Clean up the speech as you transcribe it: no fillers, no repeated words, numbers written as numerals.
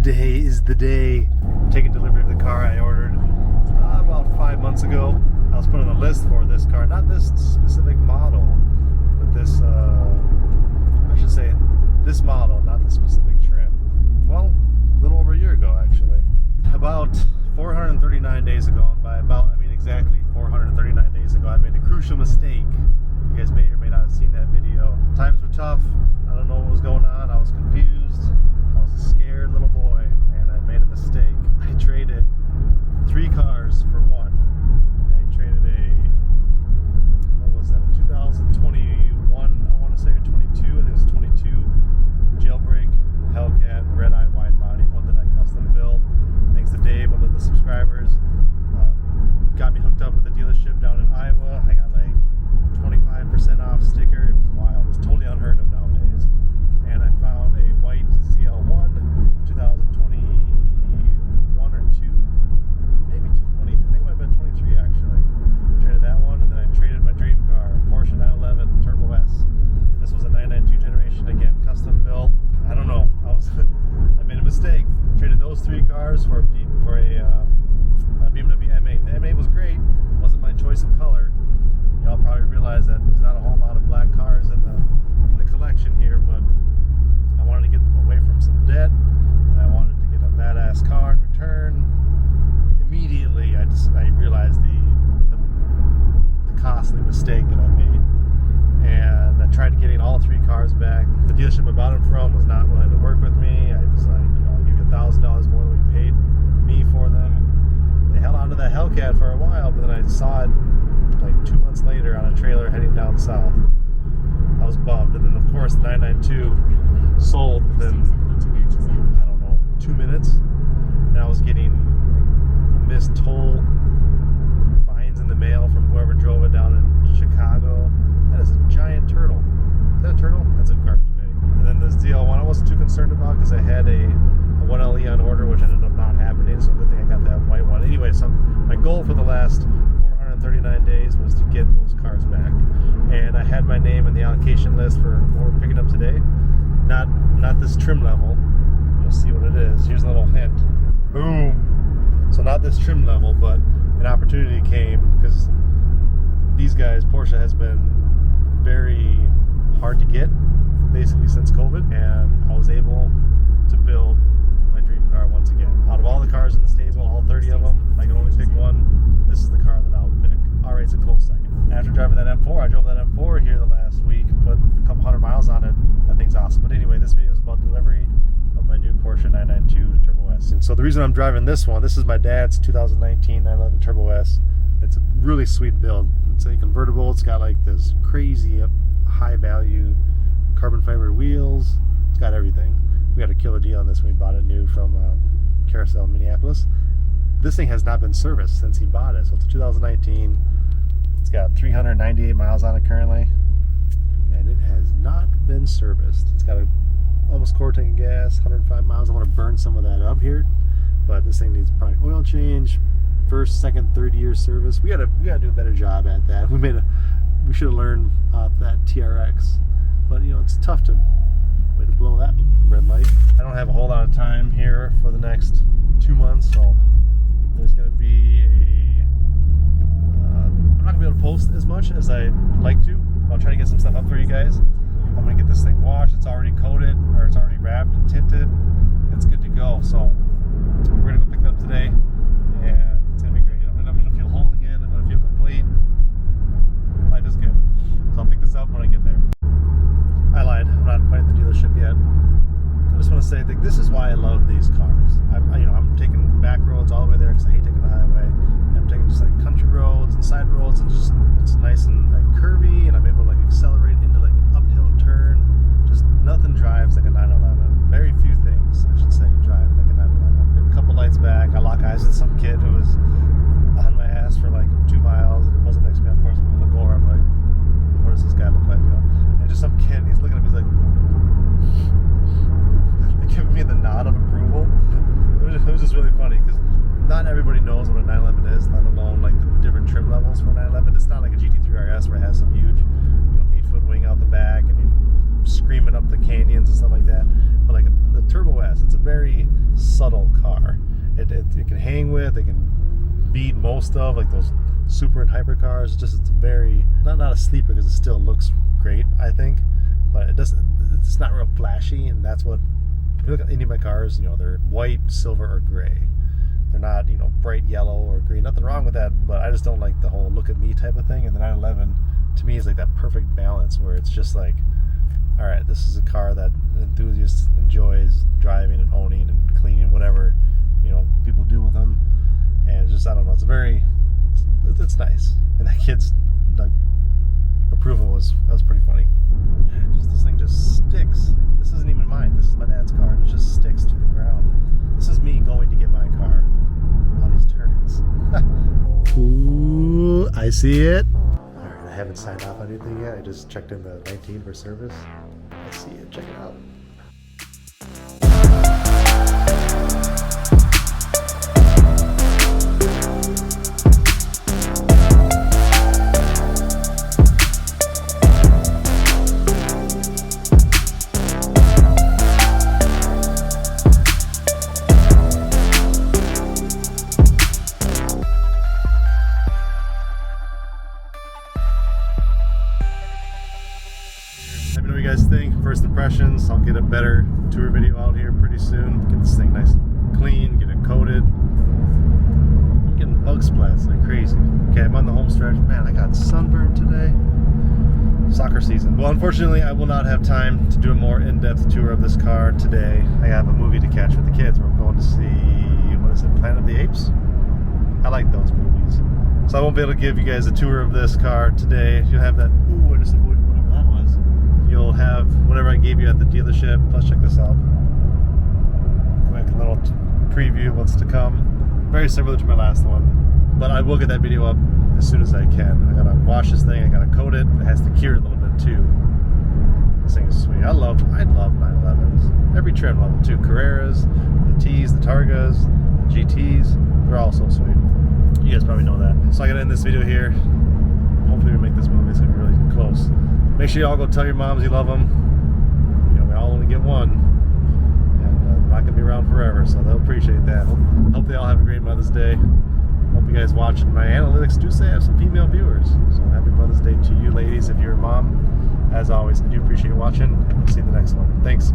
Today is the day. Taking delivery of the car I ordered about 5 months ago. I was put on the list for this car, not this specific model, but this, I should say, this model, not the specific trim. Well, a little over a year ago, actually. About 439 days ago, and by about, I mean exactly 439 days ago, I made a crucial mistake. You guys may or may not have seen that video. Times were tough. I don't know what was going on. I was confused. I was a scared little boy, and I made a mistake. I traded 3 cars for one. I traded what was that, a 2021, I want to say, or 22, I think it was 22, jailbreak, Hellcat, red-eye wide body, one that I custom built. Thanks to Dave, one of the subscribers. Got me hooked up with a dealership down in Iowa. I got like 25% off sticker. It was wild. It was totally unheard of nowadays. And I found a white ZL1, 2021 or 2, maybe 20. I think it might have been 23 actually. Traded that one, and then I traded my dream car, Porsche 911 Turbo S. This was a 992 generation, again, custom built. I don't know. I made a mistake. Traded those 3 cars for a BMW M8. The M8 was great. Wasn't my choice of color. Y'all probably realize that there's not a whole lot of black cars in the collection here, but I wanted to get away from some debt, and I wanted to get a badass car in return. Immediately, I realized the costly mistake that I made, and I tried getting all 3 cars back. The dealership I bought them from was not willing to work with me. I was like, I'll give you $1,000 more than we paid me for them. They held on to that Hellcat for a while, but then I saw it like 2 months later on a trailer heading down south. I was bummed. And then of course the 992 sold within, I don't know, 2 minutes. And I was getting missed toll fines in the mail from whoever drove it down in Chicago. That is a giant turtle. Is that a turtle? That's a garbage bag. And then the ZL1 I wasn't too concerned about because I had a 1LE on order, which ended up not happening, so good thing I got that white one. Anyway, so my goal for the last 439 days was to get those cars back. And I had my name in the allocation list for what we're picking up today. Not this trim level. You'll see what it is. Here's a little hint. Boom! So not this trim level, but an opportunity came because these guys, Porsche, has been very hard to get, basically since COVID, and I was able to build my dream car once again. Out of all the cars in the stable, all 30 of them, I can only pick one. This is the car that I would pick. Alright, it's a close second. After driving that M4, I drove that M4 here the last week, put a couple hundred miles on it. That thing's awesome. But anyway, this video is about delivery of my new Porsche 992 Turbo S. And so the reason I'm driving this one, this is my dad's 2019 911 Turbo S. It's a really sweet build. It's a convertible. It's got like this crazy high value carbon fiber wheels. It's got everything. We got a killer deal on this when we bought it new from Carousel in Minneapolis. This thing has not been serviced since he bought it, so it's a 2019. It's got 398 miles on it currently, and it has not been serviced. It's got a almost quarter tank of gas, 105 miles. I want to burn some of that up here, but this thing needs probably oil change, first, second, third year service. We gotta do a better job at that. We should have learned off that TRX, but it's tough to way to blow that red light. I don't have a whole lot of time here for the next 2 months, so there's going to be I'm not going to be able to post as much as I'd like to. I'll try to get some stuff up for you guys. I'm going to get this thing washed. It's already coated, or it's already wrapped and tinted. It's good to go. So we're going to go pick it up today, and it's going to be great. I'm going to feel whole again. I'm going to feel complete. Life is good. So I'll pick this up when I get there. I lied. I'm not quite at the dealership yet. I just want to say that this is why I love these cars. I'm taking back roads all the way there because I hate taking the highway. And I'm taking just like country roads and side roads, and just it's nice and like curvy, and I'm able to like accelerate into like an uphill turn. Just nothing drives like a 911. Very few things, I should say, drive like a 911. A couple lights back, I lock eyes with some kid who was on my ass for like 2 miles, and it wasn't next to me. Of course, I'm gonna go over. I'm like, what does this guy look like? And just some kid, he's looking at me, he's like giving me the nod of approval. It was just really funny because not everybody knows what a 911 is, let alone like the different trim levels for a 911. It's not like a GT3 RS where it has some huge 8-foot wing out the back and you're screaming up the canyons and stuff like that. subtle car. It can hang with, it can beat most of like those super and hyper cars. It's very not a sleeper because it still looks great, I think, but it's not real flashy. And that's what, if you look at any of my cars, they're white, silver, or gray. They're not bright yellow or green. Nothing wrong with that, but I just don't like the whole look at me type of thing. And the 911 to me is like that perfect balance where it's just like, all right, this is a car that an enthusiast enjoys driving and owning and cleaning, whatever people do with them. And it's just, I don't know, it's nice. And that kid's approval was pretty funny. This thing just sticks. This isn't even mine. This is my dad's car, and it just sticks to the ground. This is me going to get my car on these turns. Ooh, I see it. All right, I haven't signed off on anything yet. I just checked in the 19 for service. Let's see it. Check it out. Let me know what you guys think. First impressions. I'll get a better tour video out here pretty soon. Get this thing nice and clean, get it coated. I'm getting bug splats like crazy. Okay, I'm on the home stretch. Man, I got sunburned today. Soccer season. Well, unfortunately, I will not have time to do a more in-depth tour of this car today. I have a movie to catch with the kids. We're going to see, what is it, Planet of the Apes? I like those movies. So I won't be able to give you guys a tour of this car today. You'll have that, ooh, I just avoided whatever that was. You'll have whatever I gave you at the dealership. Plus, check this out. Quick little preview of what's to come. Very similar to my last one, but I will get that video up as soon as I can. I gotta wash this thing. I gotta coat it. It has to cure it a little bit too. This thing is sweet. I love 911s. Every trim level too. Carreras, the T's, the Targas, the GTs. They're all so sweet. You guys probably know that. So I gotta end this video here. Hopefully we make this movie. It's gonna be really close. Make sure you all go tell your moms you love them. We all only get one, and they're not gonna be around forever, so they'll appreciate that. Hope they all have a great Mother's Day. Hope you guys watching. My analytics do say I have some female viewers, so happy Mother's Day to you ladies if you're a mom. As always, I do appreciate you watching, and we'll see you in the next one. Thanks.